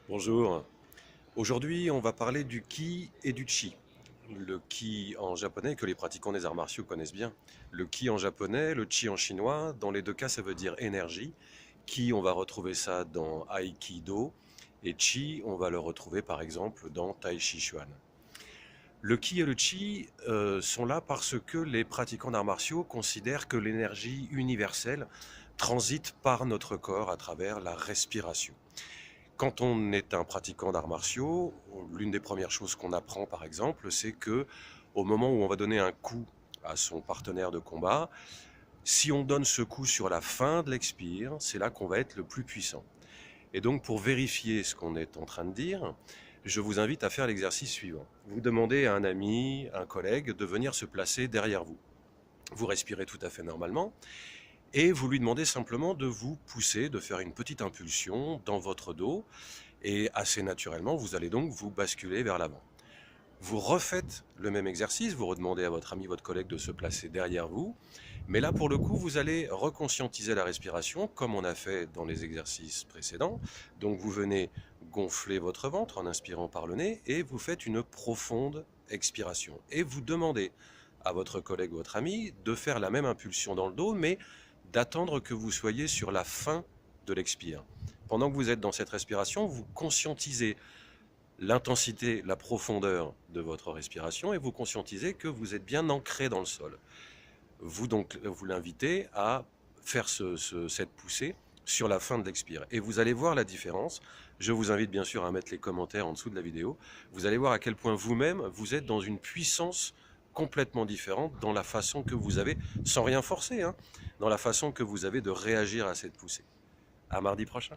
Bonjour. Aujourd'hui, on va parler du ki et du chi. Le ki en japonais, que les pratiquants des arts martiaux connaissent bien. Le ki en japonais, le chi en chinois, dans les deux cas, ça veut dire énergie. Ki, on va retrouver ça dans Aikido. Et chi, on va le retrouver par exemple dans Tai Chi Chuan. Le ki et le chi sont là parce que les pratiquants d'arts martiaux considèrent que l'énergie universelle transite par notre corps à travers la respiration. Quand on est un pratiquant d'arts martiaux, l'une des premières choses qu'on apprend par exemple, c'est que au moment où on va donner un coup à son partenaire de combat, si on donne ce coup sur la fin de l'expire, c'est là qu'on va être le plus puissant. Et donc pour vérifier ce qu'on est en train de dire, je vous invite à faire l'exercice suivant. Vous demandez à un ami, un collègue de venir se placer derrière vous. Vous respirez tout à fait normalement et vous lui demandez simplement de vous pousser, de faire une petite impulsion dans votre dos et assez naturellement, vous allez donc vous basculer vers l'avant. Vous refaites le même exercice, vous redemandez à votre ami, votre collègue de se placer derrière vous, mais là pour le coup, vous allez reconscientiser la respiration comme on a fait dans les exercices précédents. Donc vous venez gonfler votre ventre en inspirant par le nez et vous faites une profonde expiration. Et vous demandez à votre collègue ou votre ami de faire la même impulsion dans le dos, mais d'attendre que vous soyez sur la fin de l'expire. Pendant que vous êtes dans cette respiration, vous conscientisez l'intensité, la profondeur de votre respiration et vous conscientisez que vous êtes bien ancré dans le sol. Vous l'invitez à faire cette poussée sur la fin de l'expire. Et vous allez voir la différence. Je vous invite bien sûr à mettre les commentaires en dessous de la vidéo. Vous allez voir à quel point vous-même, vous êtes dans une puissance complètement différente dans la façon que vous avez, sans rien forcer, hein, dans la façon que vous avez de réagir à cette poussée. À mardi prochain.